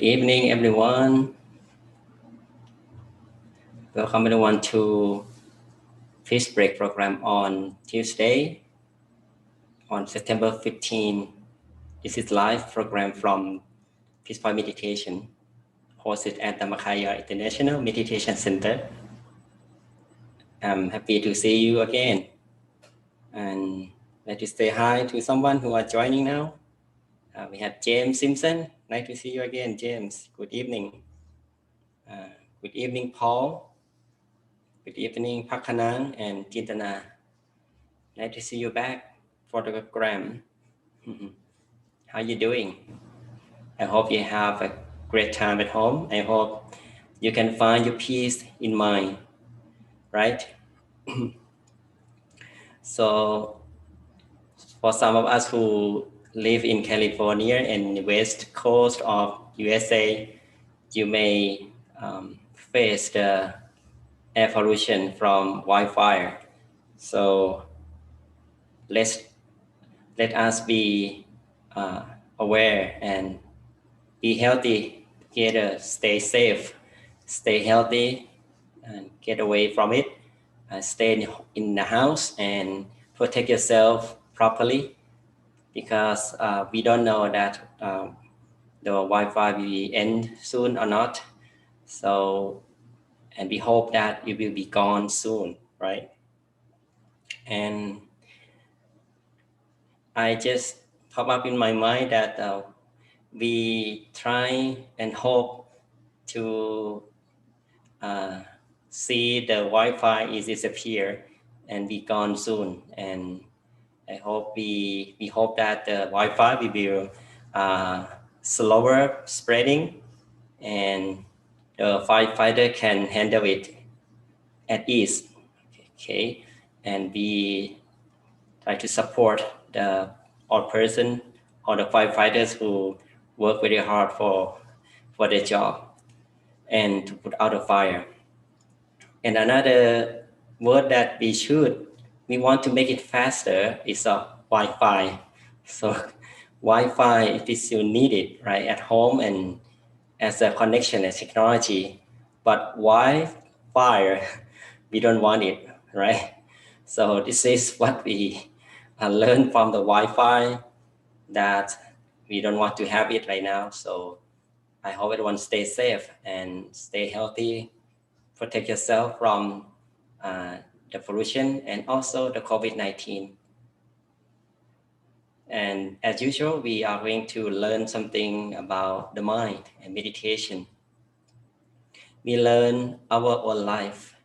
Good evening, everyone. Welcome everyone to Fish Break program on Tuesday, on September 15. This is live program from Peace Point Meditation, hosted at the Makaya International Meditation Center. I'm happy to see you again. And let us say hi to someone who are joining now. We have James Simpson. Nice to see you again, James. Good evening. Good evening, Paul. Good evening, Pakanang and Jintana. Nice to see you back for the program. How you doing? I hope you have a great time at home. I hope you can find your peace in mind, right? So for some of us who live in California and the west coast of USA, you may face the air pollution from wildfire. So let us be aware and be healthy together, stay safe, stay healthy, and get away from it. Stay in the house and protect yourself properly, because we don't know that the Wi-Fi will end soon or not. So, and we hope that it will be gone soon, right? And I just pop up in my mind that we try and hope to see the Wi-Fi is disappear and be gone soon. And I hope we hope that the Wi-Fi will be slower spreading, and the firefighter can handle it at ease. Okay, and we try to support the all person or the firefighters who work very hard for their job and to put out a fire. And another word that we want to make it faster is Wi-Fi. So Wi-Fi, it is still needed, right, at home and as a connection as technology. But Wi-Fi, we don't want it, right? So this is what we learned from the Wi-Fi, that we don't want to have it right now. So I hope everyone stay safe and stay healthy, protect yourself from the pollution and also the COVID-19. And as usual, we are going to learn something about the mind and meditation. We learn our own life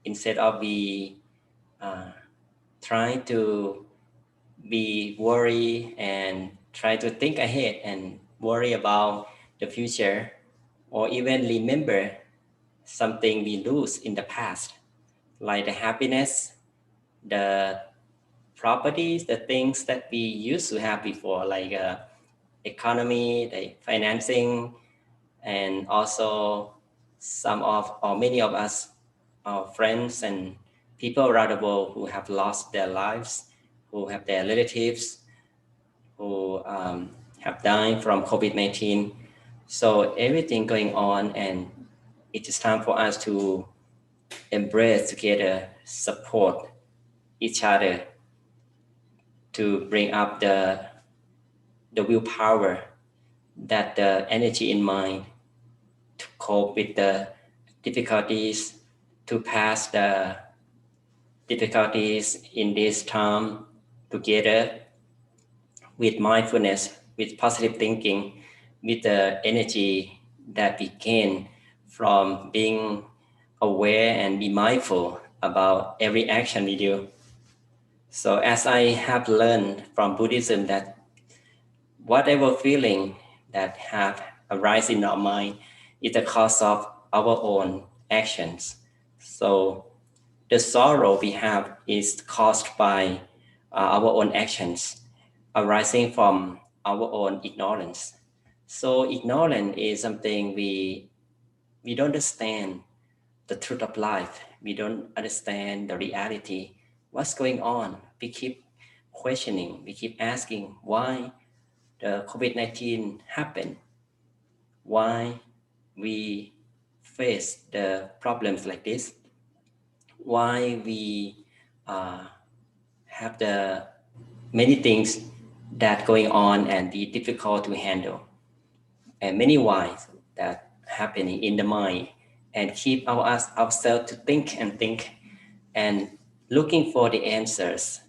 instead of we trying to be worried and try to think ahead and worry about the future, or even remember something we lose in the past, like the happiness, the properties, the things that we used to have before, like economy, the financing, and also some of or many of us, our friends and people around the world who have lost their lives, who have their relatives who have died from COVID-19. So everything going on, and it is time for us to embrace together, support each other to bring up the willpower, that the energy in mind to cope with the difficulties, to pass the difficulties in this time together with mindfulness, with positive thinking, with the energy that we gain from being aware and be mindful about every action we do. So as I have learned from Buddhism, that whatever feeling that have arisen in our mind is the cause of our own actions. So the sorrow we have is caused by our own actions arising from our own ignorance. So ignorance is something we don't understand the truth of life. We don't understand the reality. What's going on? We keep questioning. We keep asking why the COVID-19 happened. why we face the problems like this, why we have the many things that going on and be difficult to handle, and many whys that happening in the mind, and keep ourselves to think and looking for the answers.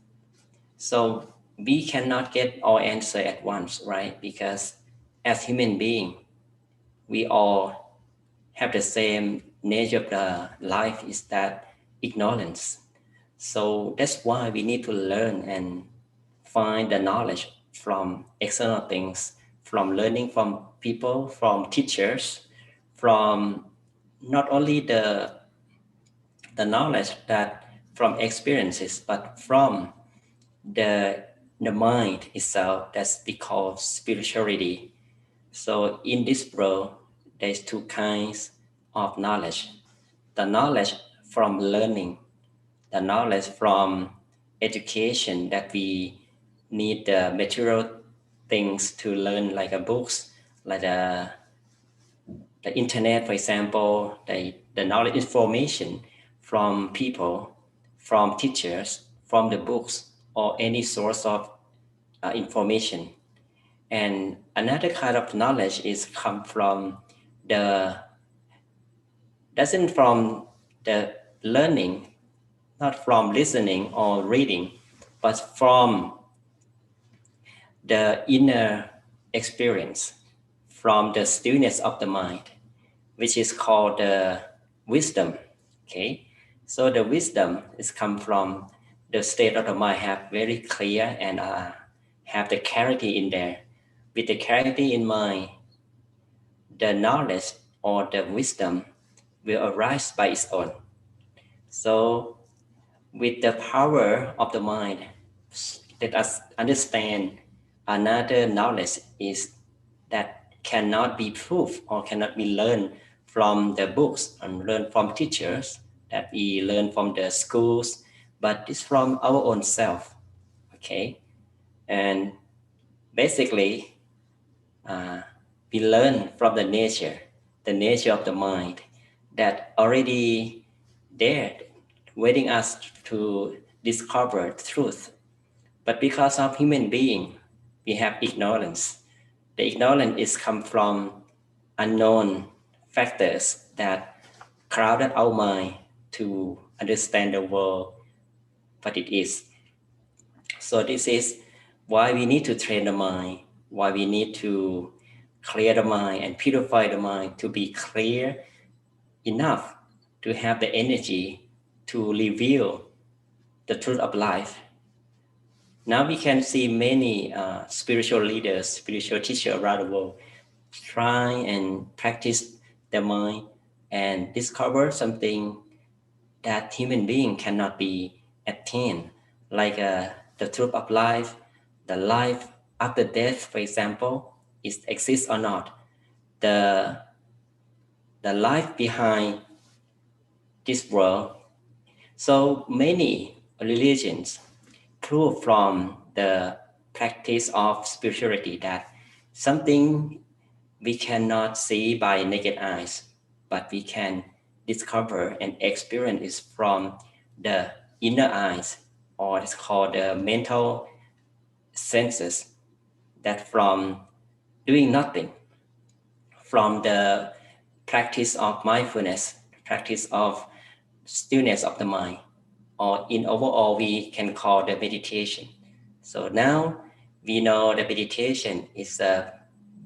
So we cannot get all answer at once, right? Because as human being, we all have the same nature of the life, is that ignorance. So that's why we need to learn and find the knowledge from external things, from learning from people, from teachers, from not only the knowledge that from experiences, but from the mind itself. That's because spirituality. So in this world, there's two kinds of knowledge: the knowledge from learning, the knowledge from education, that we need the material things to learn, like a books, like the internet, for example, the knowledge information from people, from teachers, from the books, or any source of information. And another kind of knowledge is come from the doesn't from the learning, not from listening or reading, but from the inner experience, from the stillness of the mind, which is called the wisdom. Okay, so the wisdom is come from the state of the mind have very clear and have the clarity in there. With the clarity in mind, the knowledge or the wisdom will arise by its own. So with the power of the mind, let us understand another knowledge is that cannot be proved or cannot be learned from the books and learned from teachers, that we learn from the schools, but it's from our own self. Okay, and basically we learn from the nature of the mind that already there, waiting us to discover truth. But because of human being, we have ignorance. The ignorance is come from unknown factors that crowded our mind to understand the world what it is. So this is why we need to train the mind, why we need to clear the mind and purify the mind to be clear enough to have the energy to reveal the truth of life. Now we can see many spiritual leaders, spiritual teachers around the world try and practice the mind and discover something that human being cannot be attained, like the truth of life, the life after death, for example, is exists or not, the life behind this world. So many religions prove from the practice of spirituality that something we cannot see by naked eyes, but we can discover and experience is from the inner eyes, or it's called the mental senses, that from doing nothing, from the practice of mindfulness, practice of stillness of the mind, or in overall we can call the meditation. So now we know that meditation is the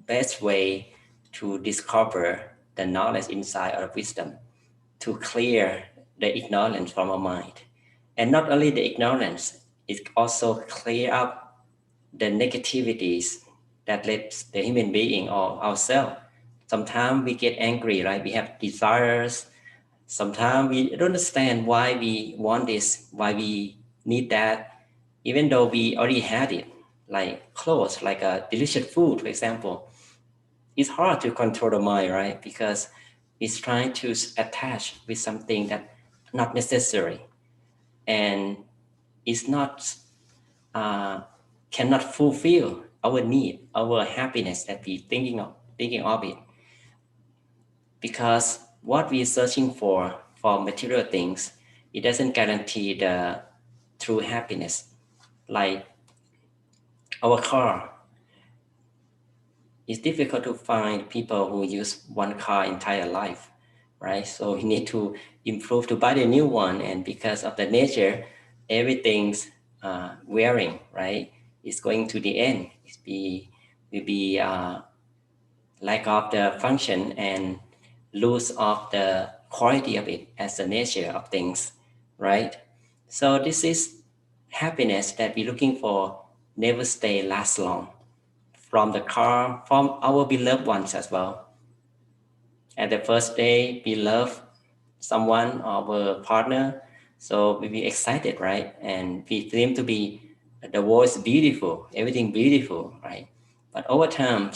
best way to discover the knowledge inside of wisdom, to clear the ignorance from our mind. And not only the ignorance, it also clear up the negativities that leads the human being or ourselves. Sometimes we get angry, right? We have desires. Sometimes we don't understand why we want this, why we need that, even though we already had it, like clothes, like a delicious food, for example. It's hard to control the mind, right? Because it's trying to attach with something that not necessary, and it's not cannot fulfill our need, our happiness that we thinking of it. because what we're searching for material things, it doesn't guarantee the true happiness. Like our car, it's difficult to find people who use one car entire life, right? So we need to improve to buy the new one, and because of the nature, everything's wearing, right? It's going to the end. Will be lack of the function and lose of the quality of it as the nature of things, right? So this is happiness that we're looking for, never stay last long, from the car, from our beloved ones as well. At the first day, we love someone, our partner, so we be excited, right? And we seem to be, the world is beautiful, everything beautiful, right? But over time,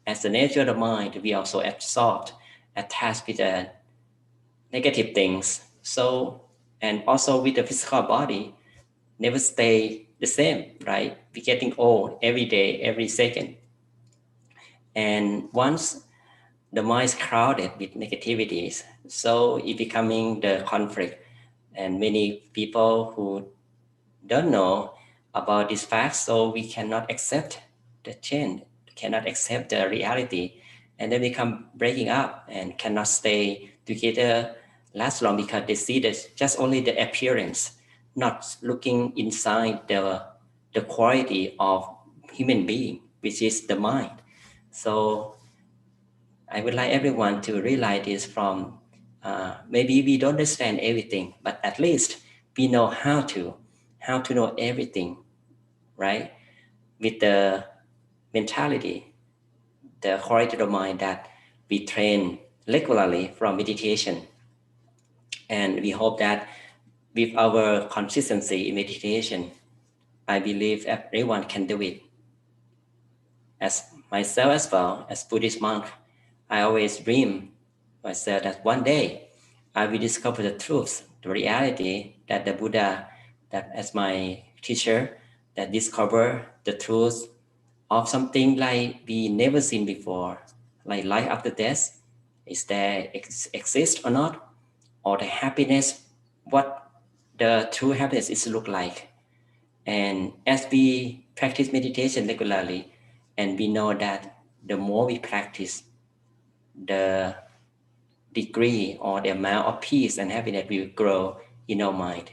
as the nature of the mind, we also absorbed, attached with the negative things. So, and also with the physical body, never stay the same, right? We're getting old every day, every second. And once the mind is crowded with negativities, so it becoming the conflict. And many people who don't know about this fact, so we cannot accept the change, cannot accept the reality, and then become breaking up and cannot stay together last long, because they see that just only the appearance, not looking inside the quality of human being, which is the mind. So I would like everyone to realize this from, maybe we don't understand everything, but at least we know how to know everything, right? With the mentality, the quality of the mind that we train regularly from meditation. And we hope that with our consistency in meditation, I believe everyone can do it. As myself as well, as Buddhist monk, I always dream myself that one day I will discover the truth, the reality that the Buddha, that as my teacher, that discover the truth of something like we never seen before, like life after death. Is there exist or not? Or the happiness, what the true happiness is look like. And as we practice meditation regularly, and we know that the more we practice, the degree or the amount of peace and happiness will grow in our mind.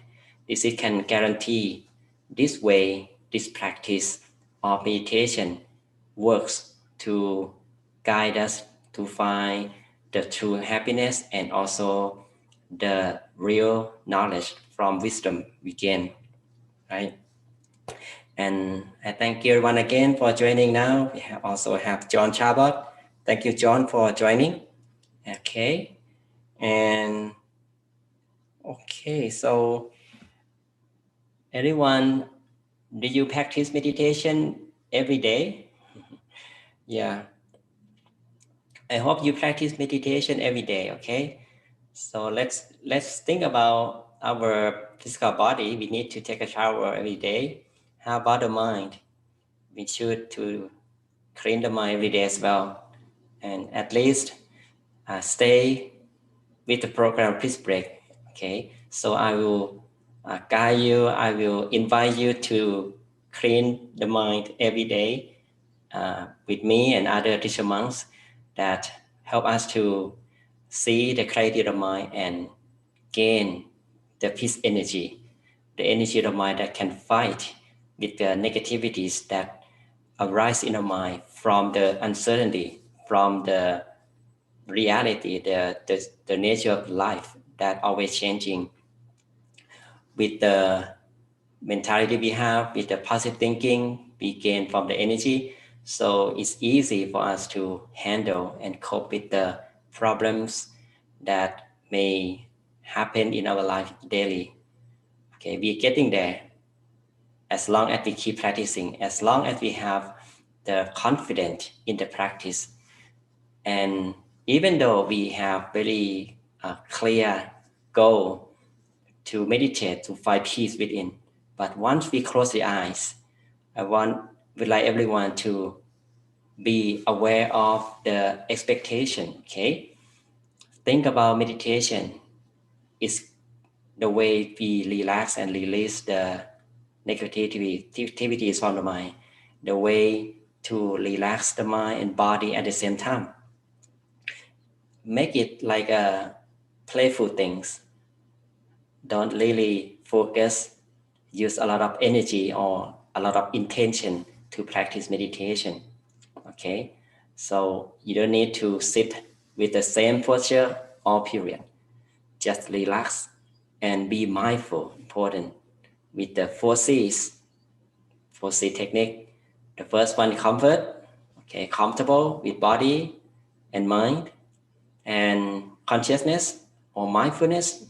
This is can guarantee this way, this practice of meditation works to guide us to find the true happiness and also the real knowledge from wisdom we gain, right? And I thank you everyone again for joining now. We also have John Chabot. Thank you, John, for joining. Okay. And okay, so everyone, do you practice meditation every day? Yeah. I hope you practice meditation every day, okay? So let's think about our physical body. We need to take a shower every day. How about the mind? We should to clean the mind every day as well. And at least stay with the program Please Break. Okay, so I will guide you, I will invite you to clean the mind every day with me and other teacher monks that help us to see the clarity of the mind and gain the peace energy, the energy of the mind that can fight with the negativities that arise in the mind from the uncertainty, from the reality, the nature of life that always changing. With the mentality we have, with the positive thinking we gain from the energy, so it's easy for us to handle and cope with the problems that may happen in our life daily. Okay, we're getting there as long as we keep practicing, as long as we have the confidence in the practice. And even though we have very clear goal to meditate, to find peace within, but once we close the eyes, would like everyone to be aware of the expectation, okay? Think about meditation is the way we relax and release the negativities from the mind, the way to relax the mind and body at the same time. Make it like a playful things. Don't really focus, use a lot of energy or a lot of intention to practice meditation. Okay, so you don't need to sit with the same posture all period. Just relax and be mindful. Important with the 4C's, 4C technique. The first one, comfort. Okay, comfortable with body and mind, and consciousness or mindfulness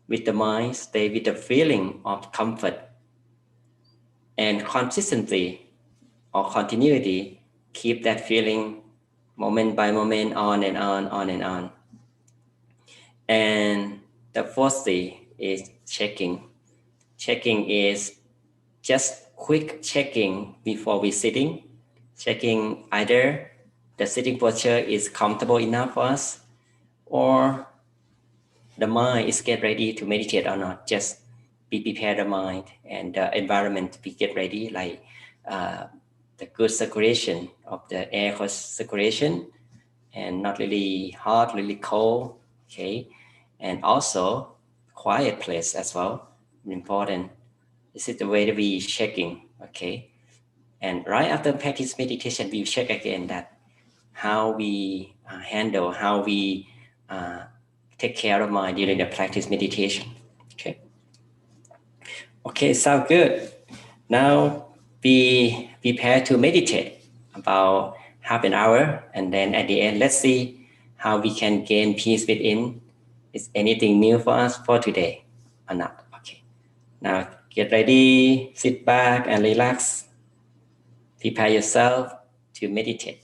with the mind. Stay with the feeling of comfort, and consistency or continuity. Keep that feeling moment by moment, on and on and on. And the fourth thing is checking. Checking is just quick checking before we sitting, checking either the sitting posture is comfortable enough for us, or the mind is get ready to meditate or not. Just be prepared the mind and the environment to be get ready, like the good circulation of the air circulation, and not really hot, really cold. Okay, and also quiet place as well, important. This is the way that we checking. Okay, and right after practice meditation, we check again that how we handle, how we take care of mind during the practice meditation. Okay. Okay, sound good. Now we prepare to meditate about half an hour, and then at the end, let's see how we can gain peace within. Is anything new for us for today or not? Okay. Now get ready, sit back and relax. Prepare yourself to meditate.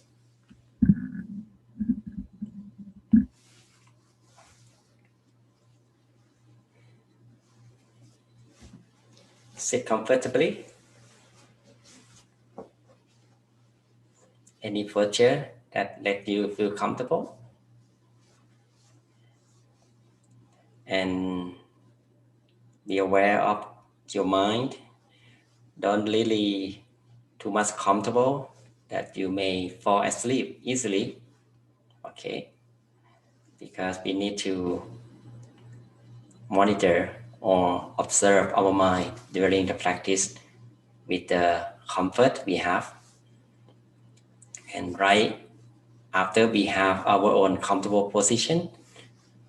Sit comfortably. Any posture that let you feel comfortable, and be aware of your mind. Don't really too much comfortable that you may fall asleep easily. Okay, because we need to monitor or observe our mind during the practice with the comfort we have. And right after we have our own comfortable position,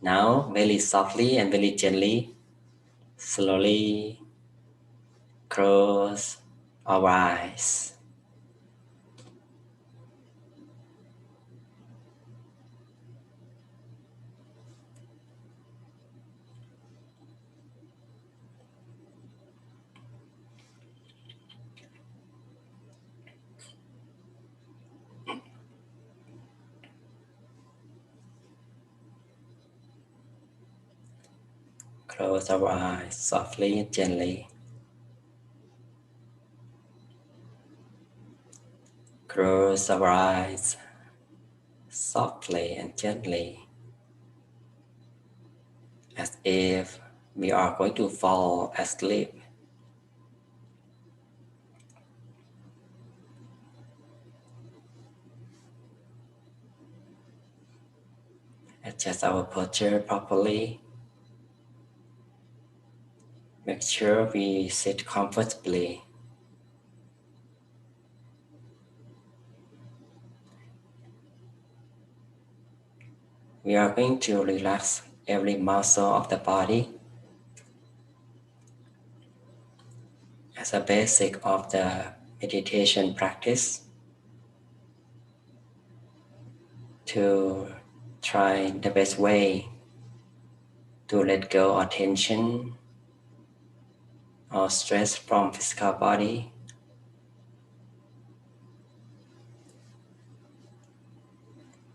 now very softly and very gently, slowly close our eyes. Close our eyes softly and gently. Close our eyes softly and gently, as if we are going to fall asleep. Adjust our posture properly. Make sure we sit comfortably. We are going to relax every muscle of the body as a basic of the meditation practice, to try the best way to let go of tension or stress from physical body.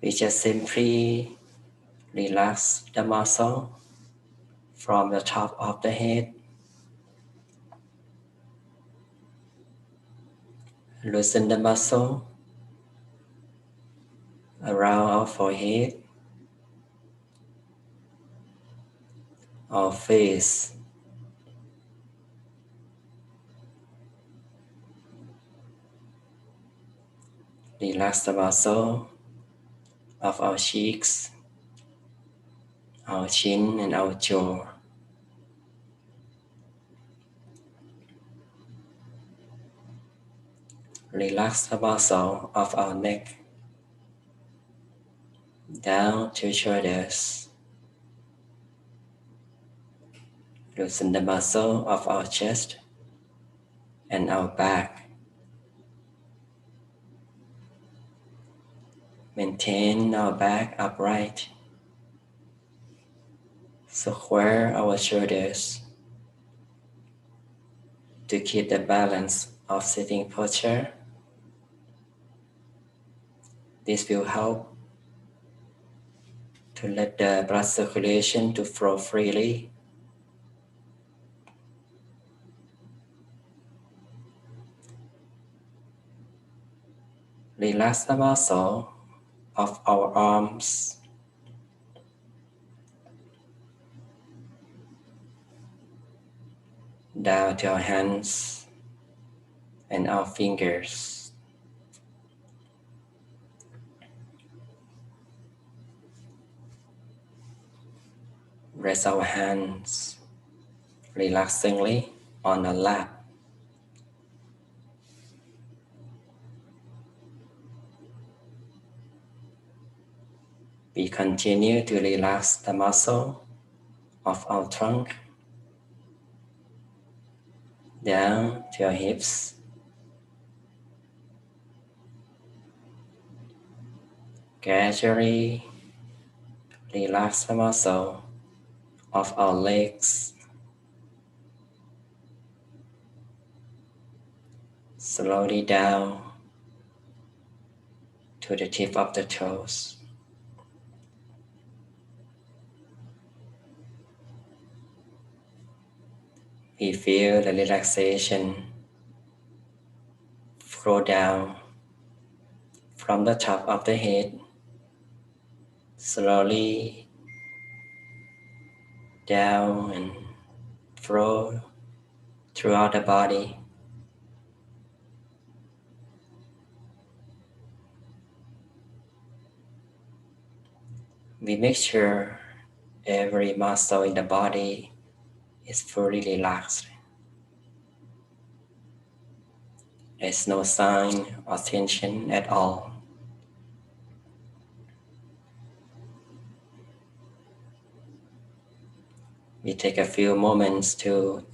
We just simply relax the muscle from the top of the head, loosen the muscle around our forehead, our face, relax the muscle of our cheeks, our chin and our jaw. Relax the muscle of our neck, down to shoulders. Loosen the muscle of our chest and our back. Maintain our back upright. Square our shoulders to keep the balance of sitting posture. This will help to let the blood circulation to flow freely. Relax the muscle of our arms, down to our hands and our fingers. Rest our hands relaxingly on the lap. We continue to relax the muscle of our trunk, down to our hips. Gradually relax the muscle of our legs. Slowly down to the tip of the toes. We feel the relaxation flow down from the top of the head, slowly down and flow throughout the body. We make sure every muscle in the body is fully relaxed. There's no sign of tension at all. We take a few moments to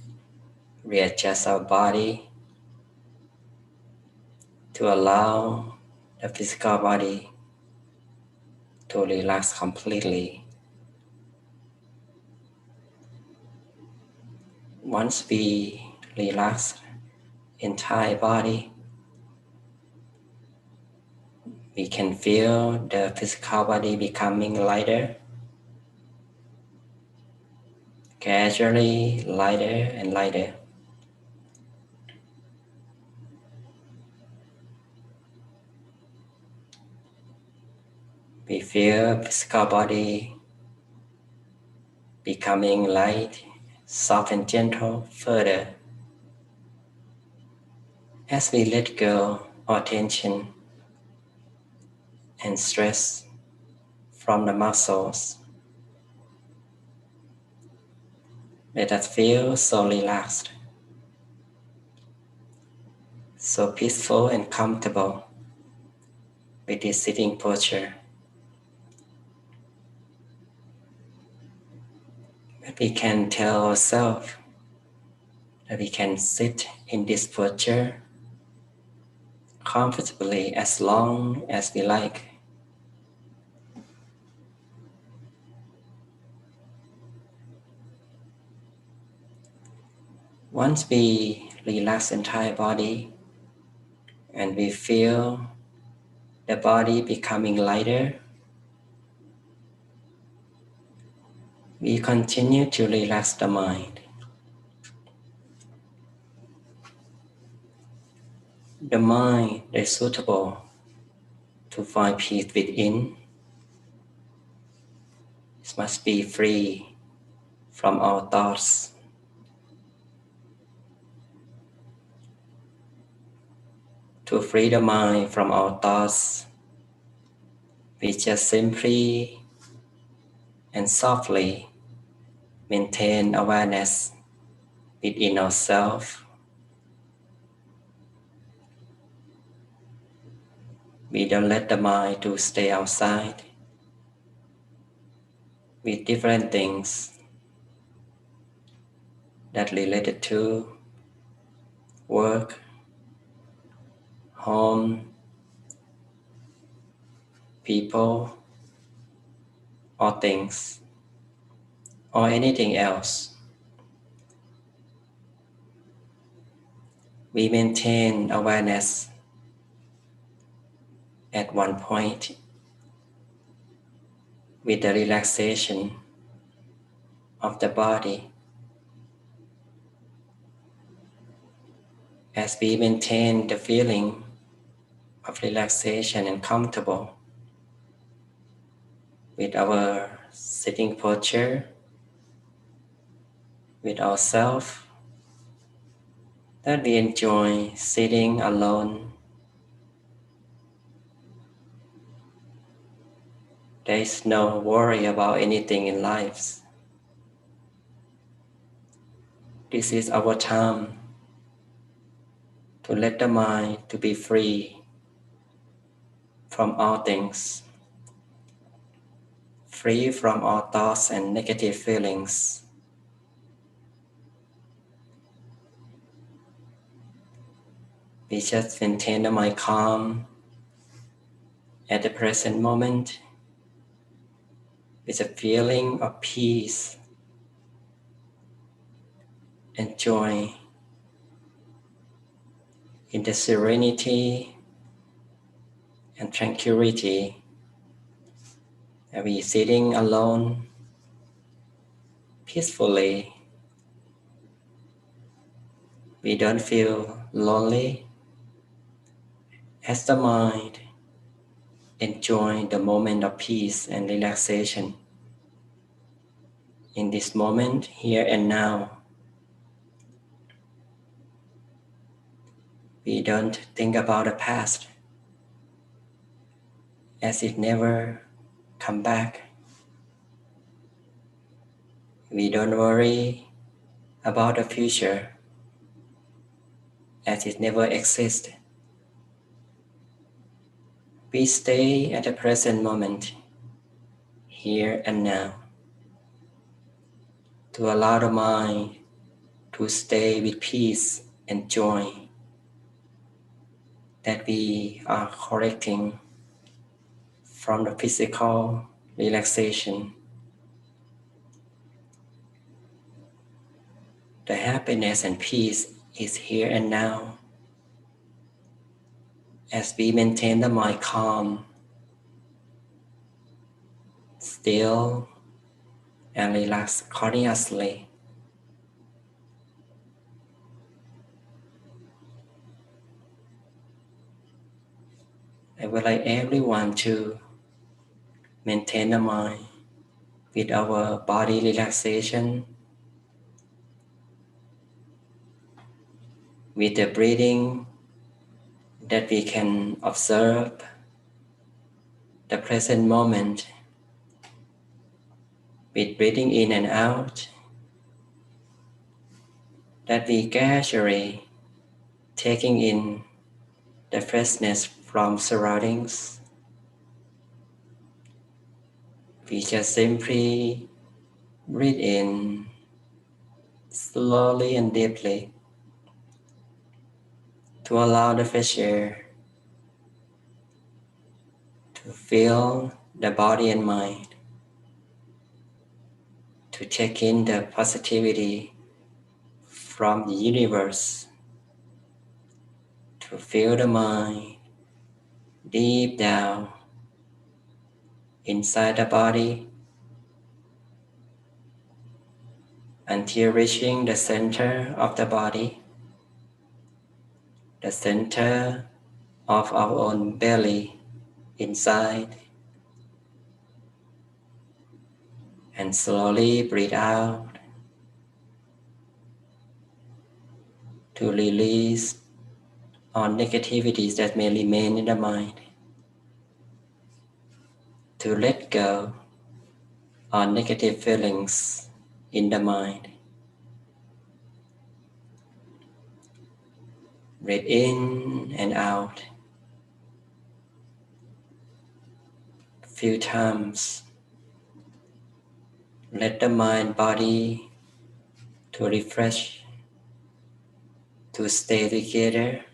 readjust our body, to allow the physical body to relax completely. Once we relax entire body, we can feel the physical body becoming lighter, gradually lighter and lighter. We feel physical body becoming light, soft and gentle further as we let go of tension and stress from the muscles. Let us feel so relaxed, so peaceful and comfortable with this sitting posture. But we can tell ourselves that we can sit in this posture comfortably as long as we like. Once we relax entire body and we feel the body becoming lighter, we continue to relax the mind. The mind is suitable to find peace within. It must be free from our thoughts. To free the mind from our thoughts, we just simply and softly maintain awareness within ourselves. We don't let the mind to stay outside with different things that related to work, home, people, or things, or anything else. We maintain awareness at one point with the relaxation of the body. As we maintain the feeling of relaxation and comfortable with our sitting posture, with ourselves, that we enjoy sitting alone. There is no worry about anything in life. This is our time to let the mind to be free from all things, free from all thoughts and negative feelings. We just maintain the mind calm at the present moment with a feeling of peace and joy in the serenity and tranquility. And we sitting alone peacefully. We don't feel lonely as the mind enjoy the moment of peace and relaxation. In this moment, here and now, we don't think about the past as it never come back. We don't worry about the future as it never exists. We stay at the present moment, here and now, to allow the mind to stay with peace and joy that we are collecting from the physical relaxation. The happiness and peace is here and now as we maintain the mind calm, still, and relaxed continuously. I would like everyone to maintain the mind with our body relaxation, with the breathing that we can observe the present moment, with breathing in and out, that we casually taking in the freshness from surroundings. We just simply breathe in slowly and deeply to allow the fresh air to fill the body and mind, to take in the positivity from the universe, to feel the mind deep down inside the body until reaching the center of the body, the center of our own belly inside, and slowly breathe out to release all negativities that may remain in the mind, to let go all negative feelings in the mind. Breathe in and out a few times. Let the mind, body to refresh, to stay together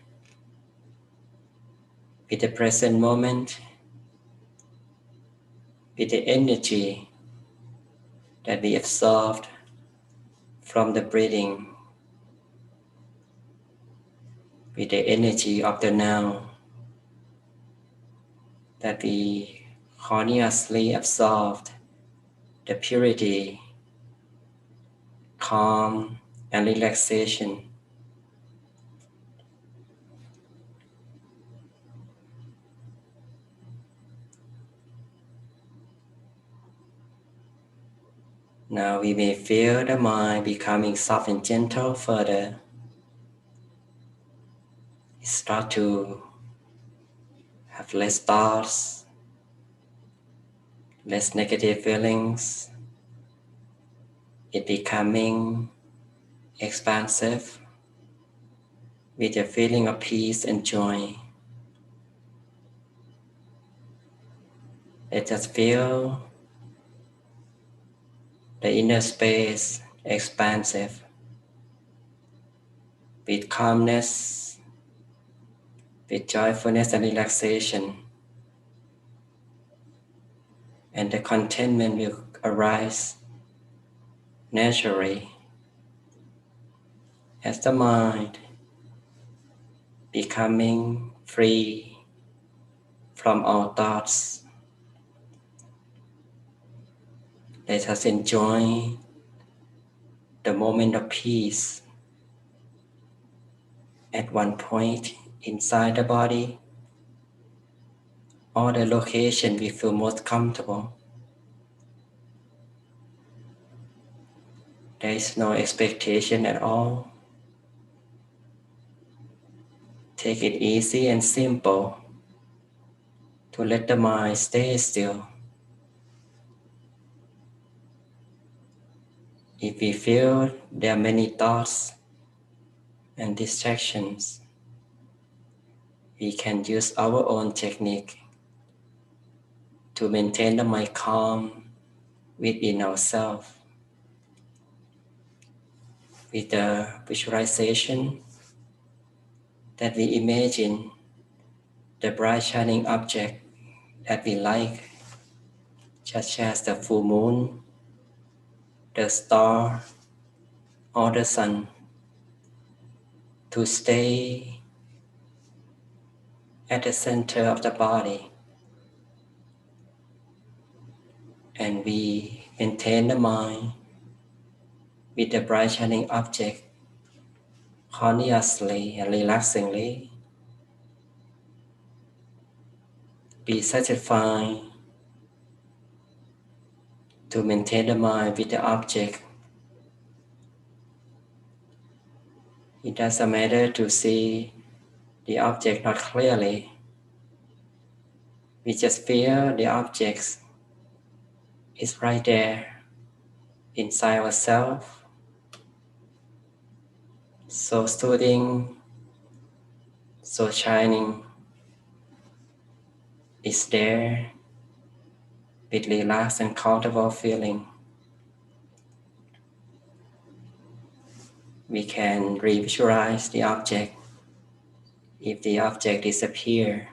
with the present moment, with the energy that we absorbed from the breathing, with the energy of the now that we consciously absorbed, the purity, calm, and relaxation. Now we may feel the mind becoming soft and gentle further. It starts to have less thoughts, less negative feelings. It becoming expansive with a feeling of peace and joy. Let us feel the inner space expansive with calmness, with joyfulness and relaxation, and the contentment will arise naturally as the mind becoming free from all thoughts. Let us enjoy the moment of peace at one point inside the body or the location we feel most comfortable. There is no expectation at all. Take it easy and simple to let the mind stay still. If we feel there are many thoughts and distractions, we can use our own technique to maintain the mind calm within ourselves. With the visualization that we imagine the bright shining object that we like, such as the full moon, the star, or the sun, to stay at the center of the body. And we maintain the mind with the bright shining object consciously and relaxingly. Be satisfied to maintain the mind with the object. It doesn't matter to see the object not clearly. We just feel the object is right there inside ourselves. So soothing, so shining, is there with relaxed and comfortable feeling. We can revisualize the object if the object disappears.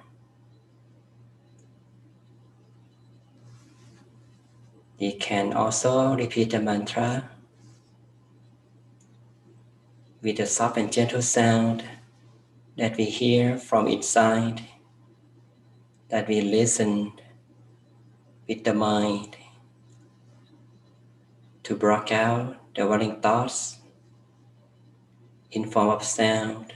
We can also repeat the mantra with the soft and gentle sound that we hear from inside, that we listen with the mind to block out the worrying thoughts in form of sound.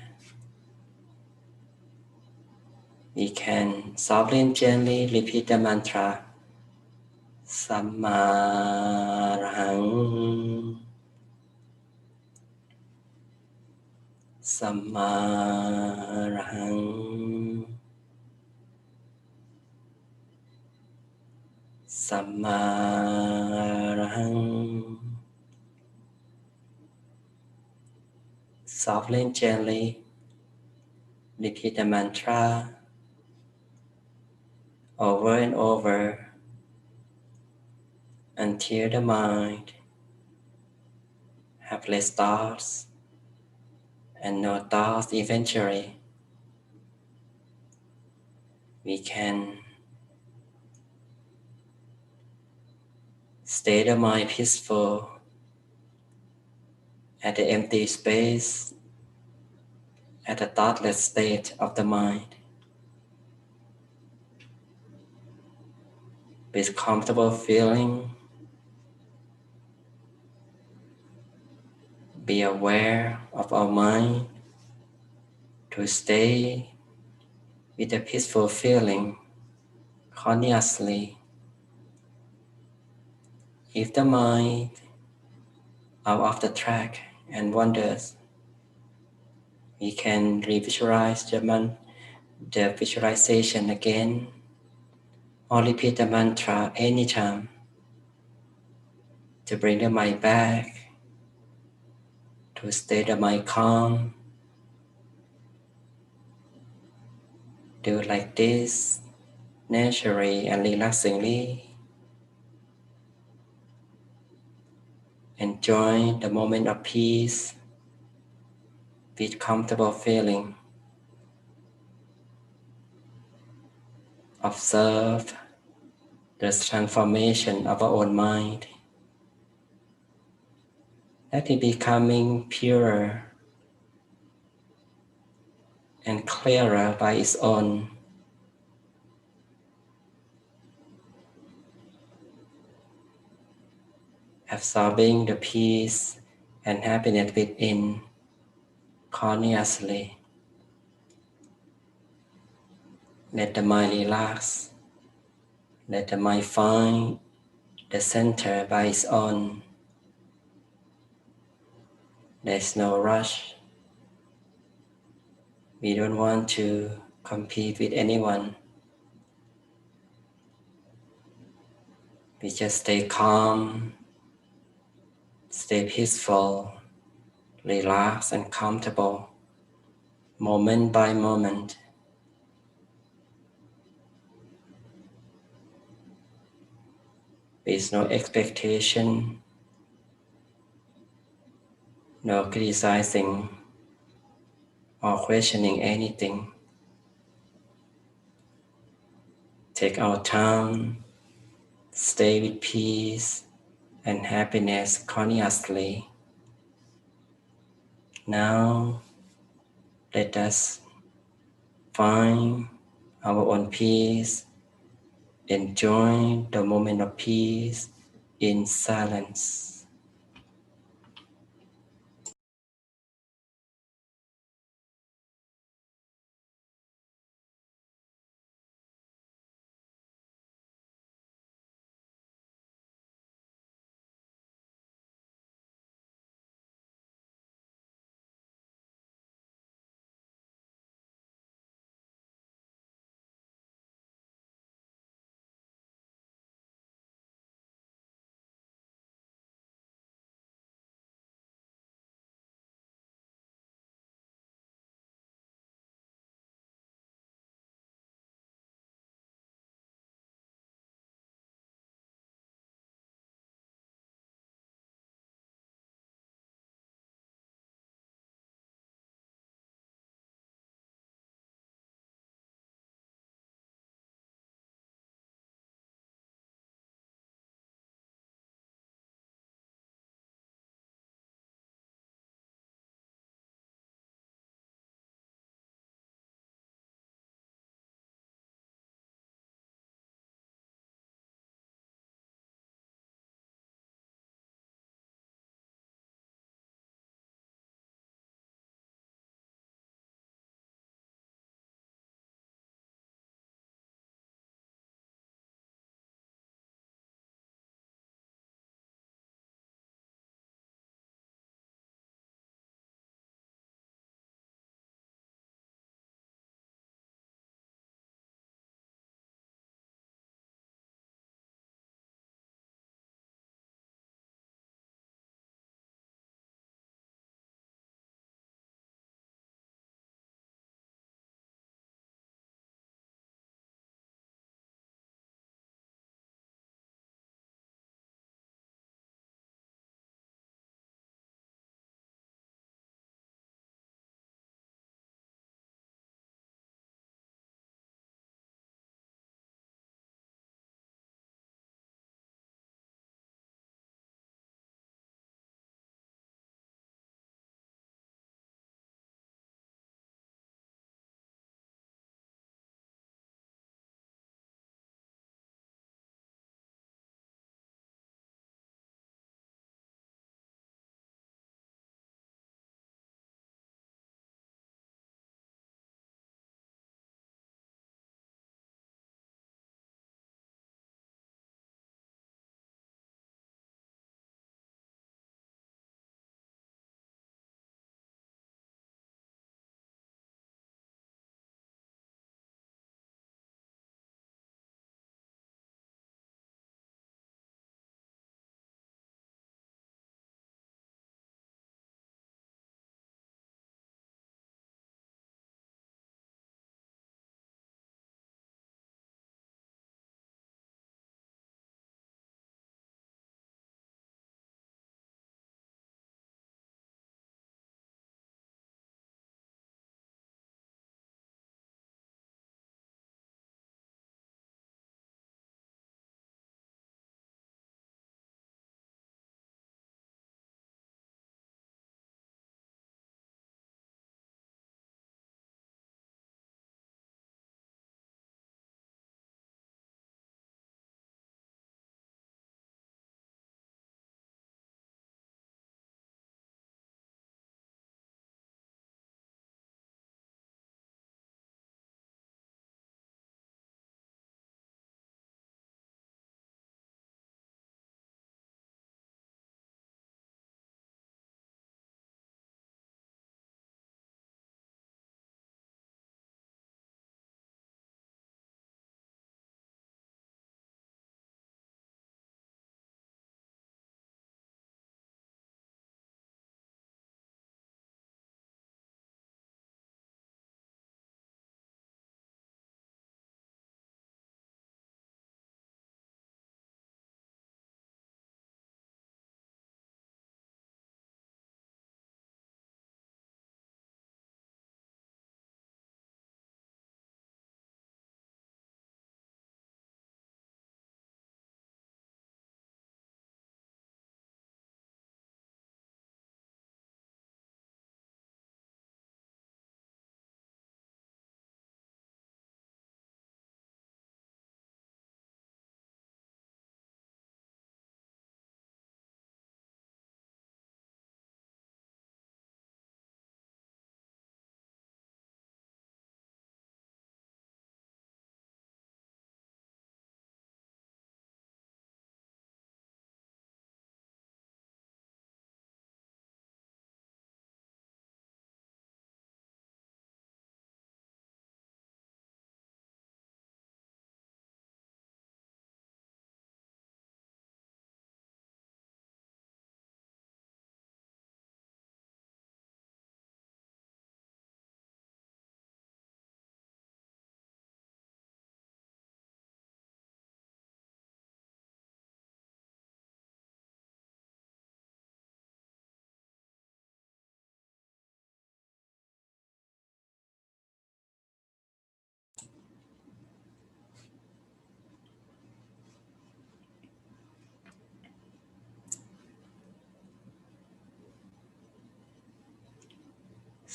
We can softly and gently repeat the mantra Sammarahang สัมมาอรหังสัมมาอรหัง Softly and gently repeat the mantra over and over until the mind have less thoughts and no thoughts. Eventually we can stay the mind peaceful at the empty space, at the thoughtless state of the mind, with comfortable feeling. Be aware of our mind to stay with a peaceful feeling continuously. If the mind out of the track and wanders, we can revisualize the visualization again, or repeat the mantra anytime to bring the mind back, to stay the mind calm. Do it like this, naturally and relaxingly. Enjoy the moment of peace with comfortable feeling. Observe the transformation of our own mind, that it becoming purer and clearer by its own. Absorbing the peace and happiness within continuously. Let the mind relax. Let the mind find the center by its own. There's no rush. We don't want to compete with anyone. We just stay calm, stay peaceful, relaxed and comfortable, moment by moment. With no expectation, no criticizing or questioning anything. Take our time, stay with peace and happiness continuously. Now, let us find our own peace, enjoy the moment of peace in silence.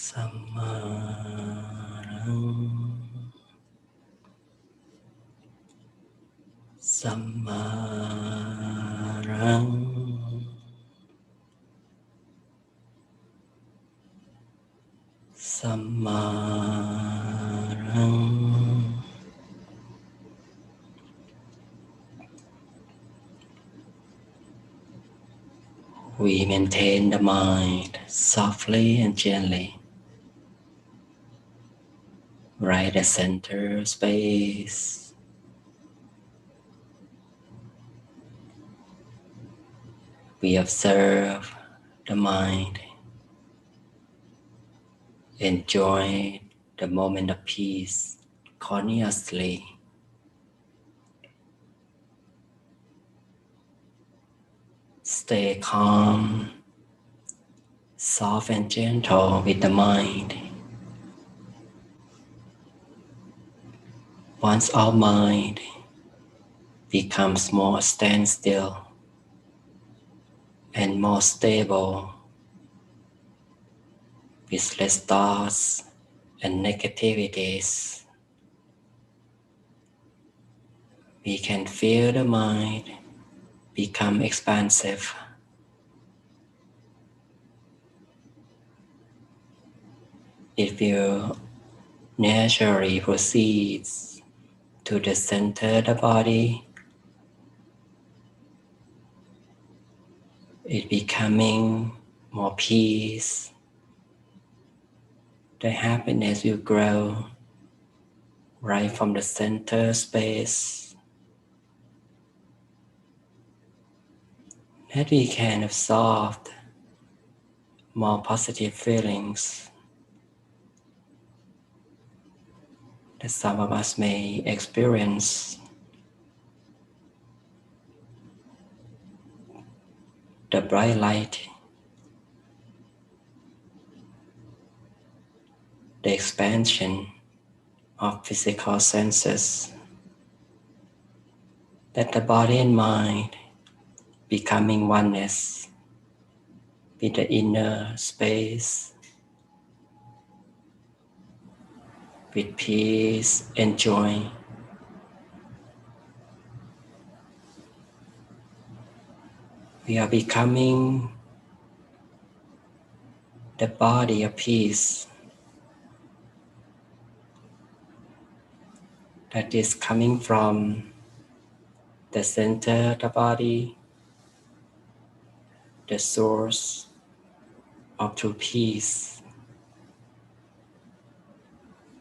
Sammarang Sammarang Sammarang. We maintain the mind softly and gently, right at center space. We observe the mind, enjoy the moment of peace continuously. Stay calm, soft and gentle with the mind. Once our mind becomes more standstill and more stable, with less thoughts and negativities, we can feel the mind become expansive. It will naturally proceed to the center of the body. It becoming more peace. The happiness will grow right from the center space, that we can absorb more positive feelings that some of us may experience. The bright light, the expansion of physical senses, that the body and mind becoming oneness with the inner space, with peace and joy. We are becoming the body of peace that is coming from the center of the body, the source of true peace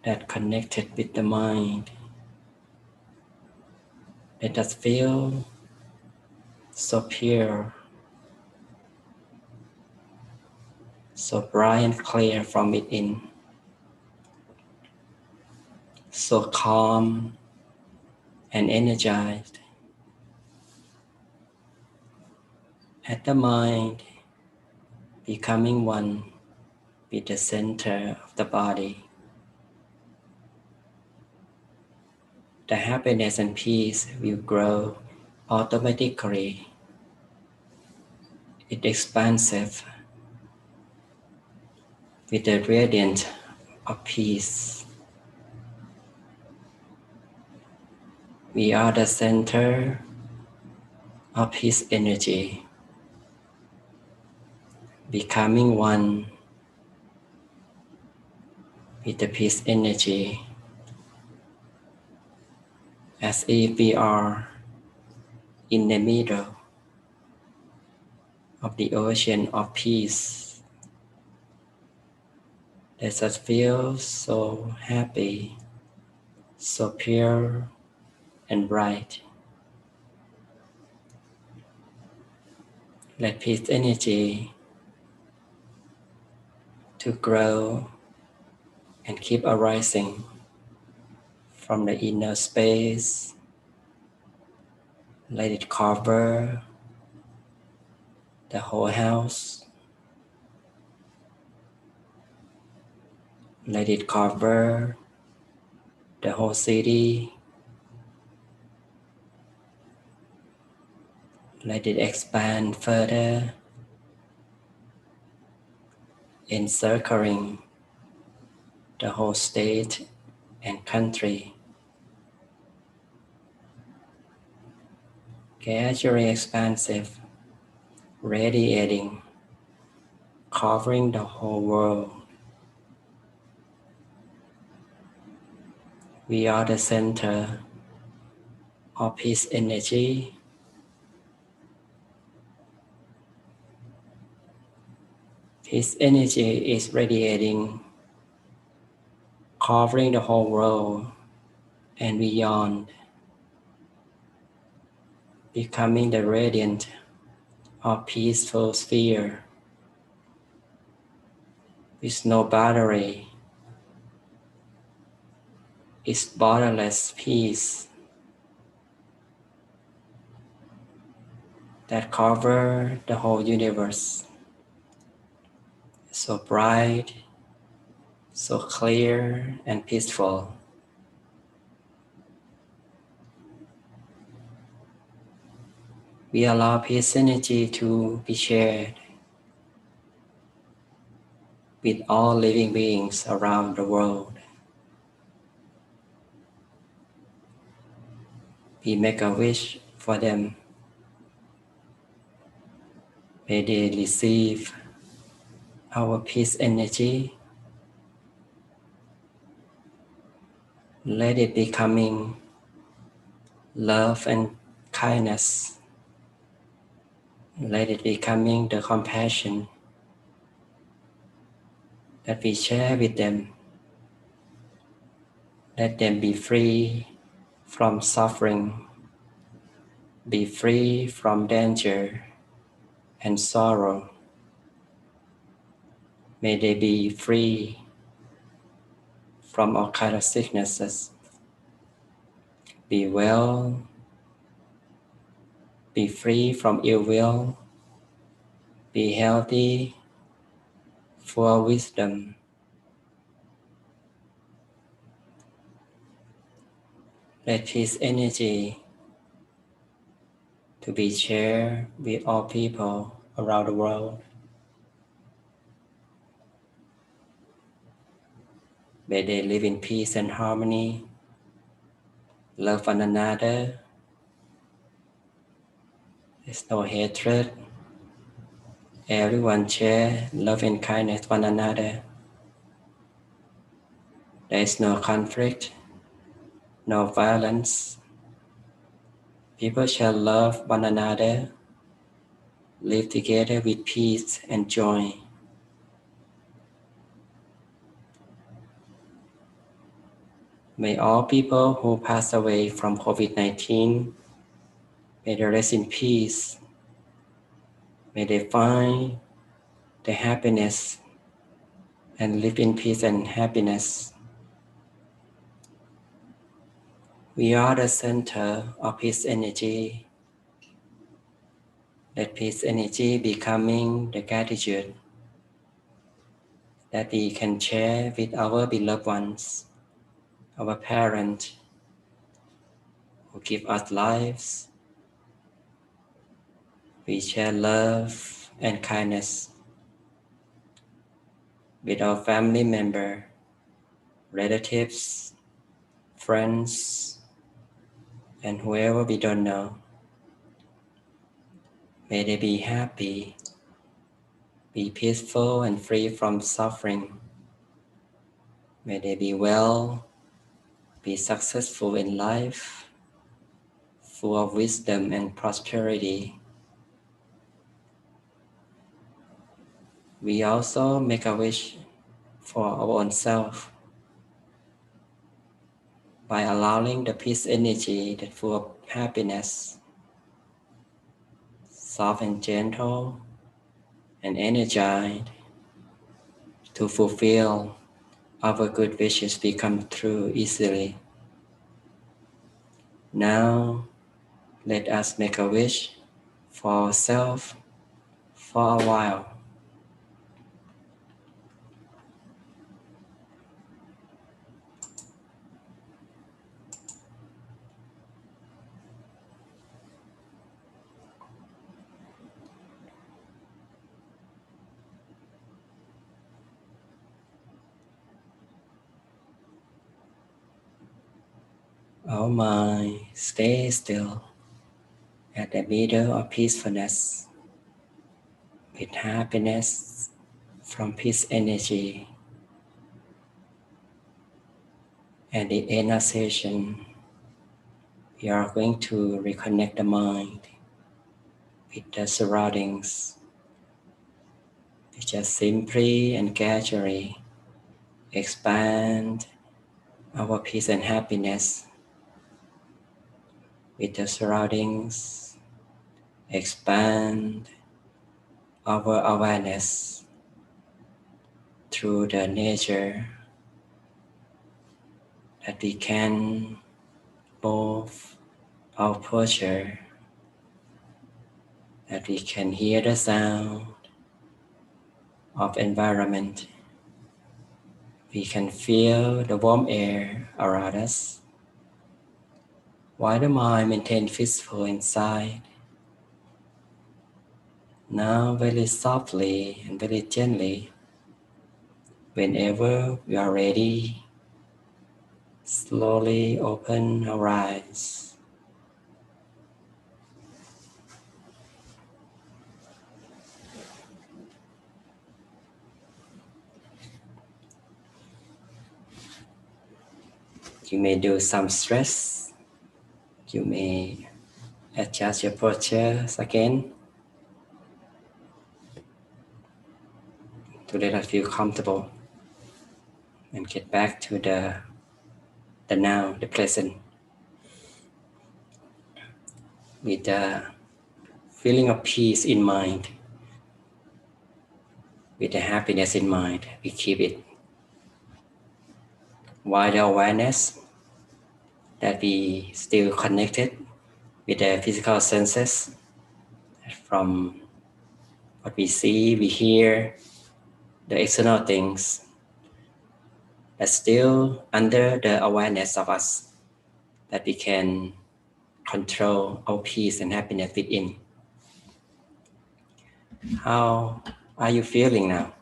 that connected with the mind. Let us feel so pure, so bright and clear from within, so calm and energized. At the mind becoming one with the center of the body, the happiness and peace will grow automatically. It's expansive with the radiance of peace. We are the center of His energy, becoming one with the peace energy, as if we are in the middle of the ocean of peace. Let us feel so happy, so pure and bright. Let peace energy to grow and keep arising from the inner space. Let it cover the whole house. Let it cover the whole city. Let it expand further, encircling the whole state and country, gradually expansive, radiating, covering the whole world. We are the center of peace energy. Peace energy is radiating, covering the whole world and beyond, becoming the radiant of peaceful sphere with no boundary. It's borderless peace that covers the whole universe. So bright, so clear and peaceful. We allow peace energy to be shared with all living beings around the world. We make a wish for them. May they receive our peace energy. Let it be coming love and kindness. Let it be coming the compassion that we share with them. Let them be free from suffering, be free from danger and sorrow. May they be free from all kinds of sicknesses. Be well, be free from ill will, be healthy, full of wisdom. Let peace energy to be shared with all people around the world. May they live in peace and harmony, love one another. There's no hatred. Everyone share love and kindness one another. There is no conflict, no violence. People shall love one another, live together with peace and joy. May all people who pass away from COVID-19, may they rest in peace. May they find the happiness and live in peace and happiness. We are the center of peace energy. Let peace energy becoming the gratitude that we can share with our beloved ones, our parents who give us lives. We share love and kindness with our family member, relatives, friends, and whoever we don't know. May they be happy, be peaceful and free from suffering. May they be well, be successful in life, full of wisdom and prosperity. We also make a wish for our own self by allowing the peace energy that full of happiness, soft and gentle and energized to fulfill our good wishes become true easily. Now, let us make a wish for ourselves for a while. our mind stay still at the middle of peacefulness with happiness from peace energy. At the end of session, we are going to reconnect the mind with the surroundings. We just simply and gradually expand our peace and happiness with the surroundings, expand our awareness through the nature, that we can move our posture, that we can hear the sound of environment. We can feel the warm air around us, while the mind maintains peaceful inside. Now very softly and very gently, whenever we are ready, slowly open our eyes. You may do some stretch. You may adjust your posture again to let us feel comfortable and get back to the now, the present, with the feeling of peace in mind, with the happiness in mind. We keep it. While the awareness that we still connected with the physical senses, from what we see, we hear, the external things, but still under the awareness of us, that we can control our peace and happiness within. How are you feeling now?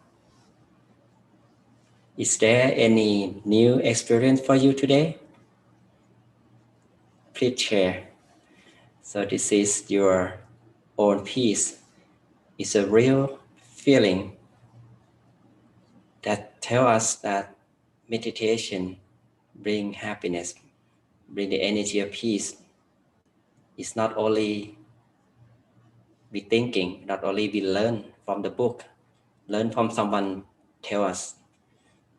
Is there any new experience for you today? Please share. So this is your own peace. It's a real feeling that tells us that meditation brings happiness, brings the energy of peace. It's not only we thinking, not only we learn from the book, learn from someone tell us,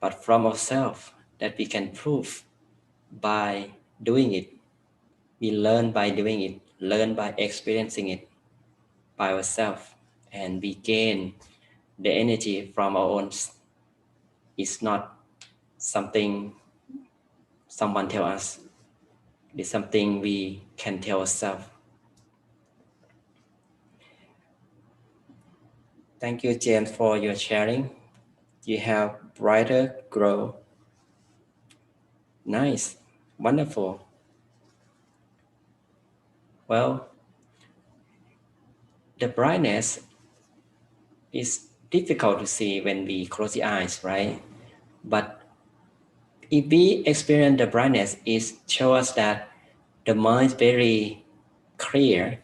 but from ourselves, that we can prove by doing it. We learn by doing it, learn by experiencing it by ourselves, and we gain the energy from our own. It's not something someone tell us. It's something we can tell ourselves. Thank you, James, for your sharing. You have brighter glow. Nice, wonderful. Well, the brightness is difficult to see when we close the eyes, right? But if we experience the brightness, it shows us that the mind is very clear.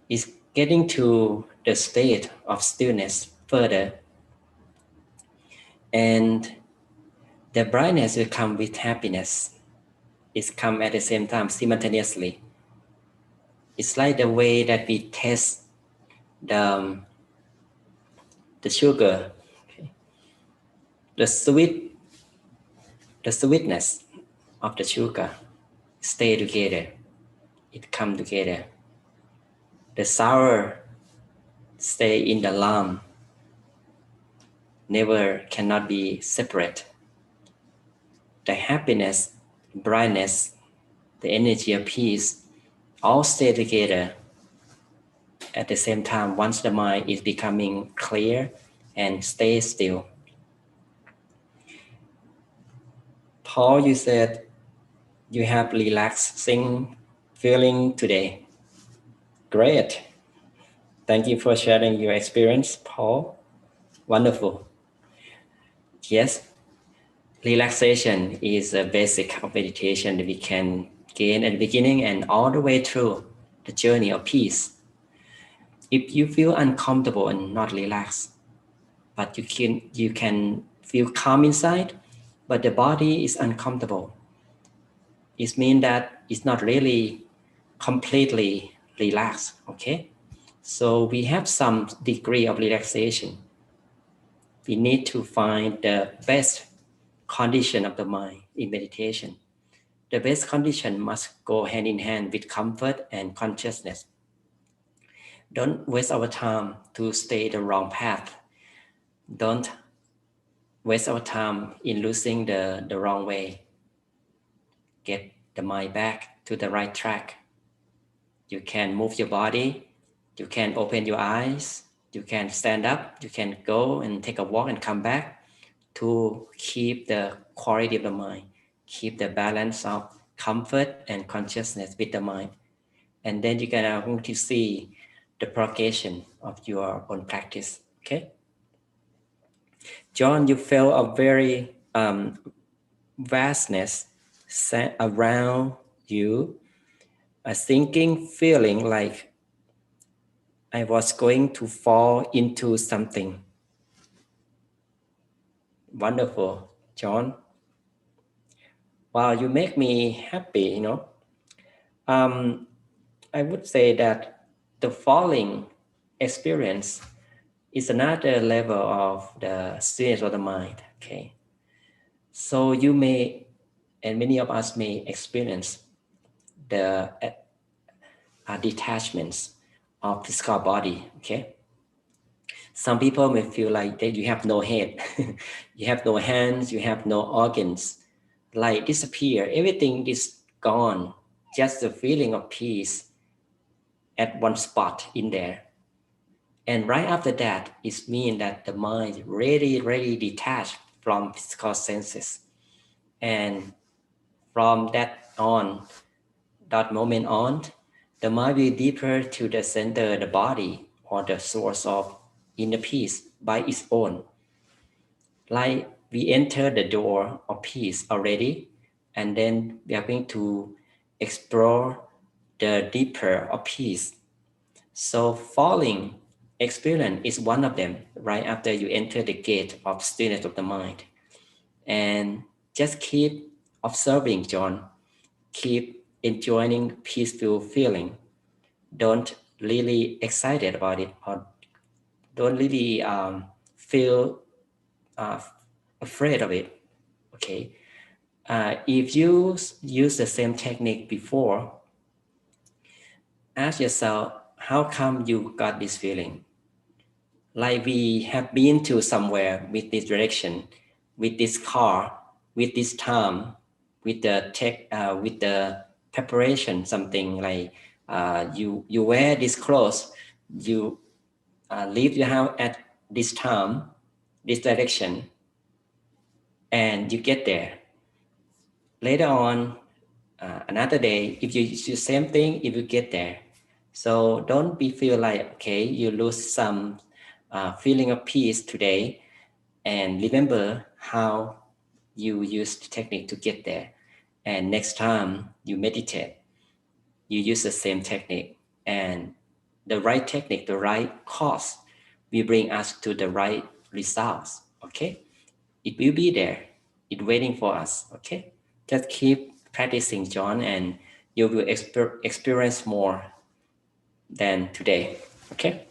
It's getting to the state of stillness further. And the brightness will come with happiness. It's come at the same time, simultaneously. It's like the way that we test the sugar, okay? the sweetness of the sugar stay together. It come together. The sour stay in the lump, never cannot be separate. The happiness, brightness, the energy of peace all stay together at the same time once the mind is becoming clear and stay still. Paul, you said you have relaxing feeling today. Great. Thank you for sharing your experience, Paul. Wonderful. Yes, relaxation is a basic of meditation that we can gain at the beginning and all the way through the journey of peace. If you feel uncomfortable and not relaxed, but you can feel calm inside, but the body is uncomfortable, it means that it's not really completely relaxed. Okay, so we have some degree of relaxation. We need to find the best condition of the mind in meditation. The best condition must go hand in hand with comfort and consciousness. Don't waste our time to stay the wrong path. Don't waste our time in losing the wrong way. Get the mind back to the right track. You can move your body. You can open your eyes. You can stand up. You can go and take a walk and come back to keep the quality of the mind, keep the balance of comfort and consciousness with the mind. And then you're going to see the progression of your own practice. Okay, John, you felt a very vastness around you, a thinking feeling like I was going to fall into something. Wonderful, John. Wow, you make me happy, I would say that the falling experience is another level of the stillness of the mind. Okay, so you may, and many of us may experience the detachments of physical body. Okay, some people may feel like that you have no head, you have no hands, you have no organs, like disappear, everything is gone, just the feeling of peace at one spot in there. And right after that, it means that the mind really detached from physical senses. And from that moment on, the mind will deeper to the center, the body, or the source of inner peace by its own. Like we enter the door of peace already, and then we are going to explore the deeper of peace. So falling experience is one of them right after you enter the gate of stillness of the mind. And just keep observing, John. Keep enjoying peaceful feeling. Don't really excited about it, or don't really feel uh, afraid of it. Okay. If you use the same technique before, ask yourself, how come you got this feeling? Like we have been to somewhere with this direction, with this car, with this time, with the tech, with the preparation, something like you wear this clothes, you leave your house at this time, this direction, and you get there. Later on, another day, if you use the same thing, if you get there. So don't be feel like, okay, you lose some feeling of peace today, and remember how you used the technique to get there. And next time you meditate, you use the same technique, and the right technique, the right cause will bring us to the right results. Okay, it will be there, it's waiting for us. Okay, just keep practicing, John, and you will experience more than today. Okay,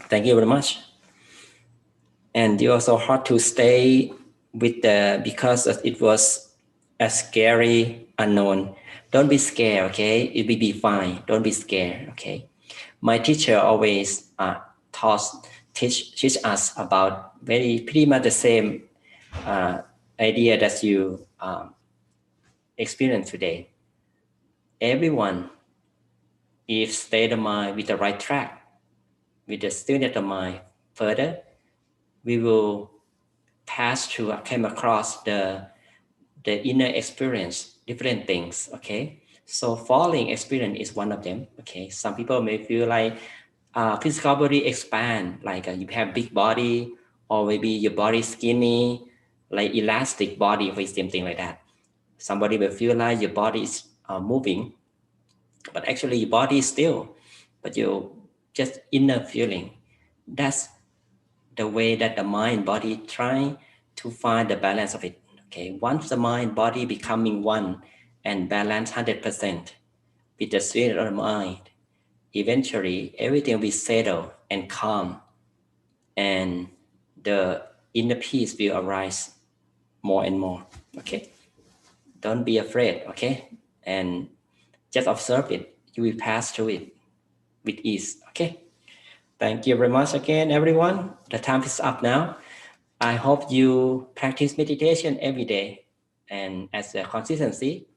thank you very much. And you also hard to stay with the, because it was a scary unknown. Don't be scared, okay? It will be fine. Don't be scared, okay? My teacher always teach us about pretty much the same idea that you experience today. Everyone, if stay the mind with the right track, with the stillness of mind further, we will came across the inner experience, different things. Okay, so falling experience is one of them. Okay, some people may feel like physical body expand, like you have big body, or maybe your body skinny, like elastic body, or something like that. Somebody will feel like your body is moving, but actually your body is still, but you just inner feeling. That's the way that the mind body try to find the balance of it. Okay, once the mind body becoming one and balance 100% with the state of the mind, eventually everything will be settled and calm, and the inner peace will arise more and more. Okay, don't be afraid. Okay, and just observe it. You will pass through it with ease. Okay, thank you very much again, everyone. The time is up now. I hope you practice meditation every day and as a consistency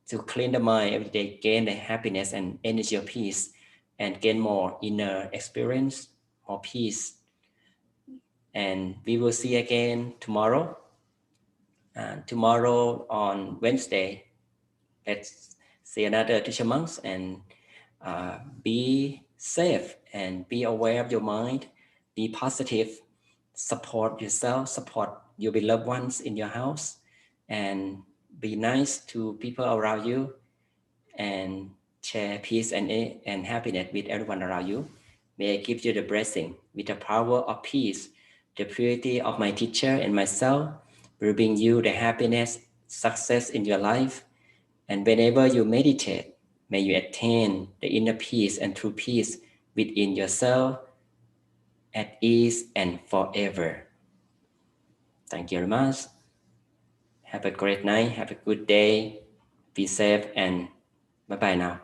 to clean the mind every day, gain the happiness and energy of peace, and gain more inner experience, more peace. And we will see again tomorrow. Tomorrow on Wednesday, let's see another teacher monks, and be safe and be aware of your mind. Be positive. Support yourself. Support your beloved ones in your house, and be nice to people around you, and share peace and happiness with everyone around you. May I give you the blessing with the power of peace. The purity of my teacher and myself will bring you the happiness, success in your life. And whenever you meditate, may you attain the inner peace and true peace within yourself at ease and forever. Thank you very much. Have a great night. Have a good day. Be safe and bye-bye now.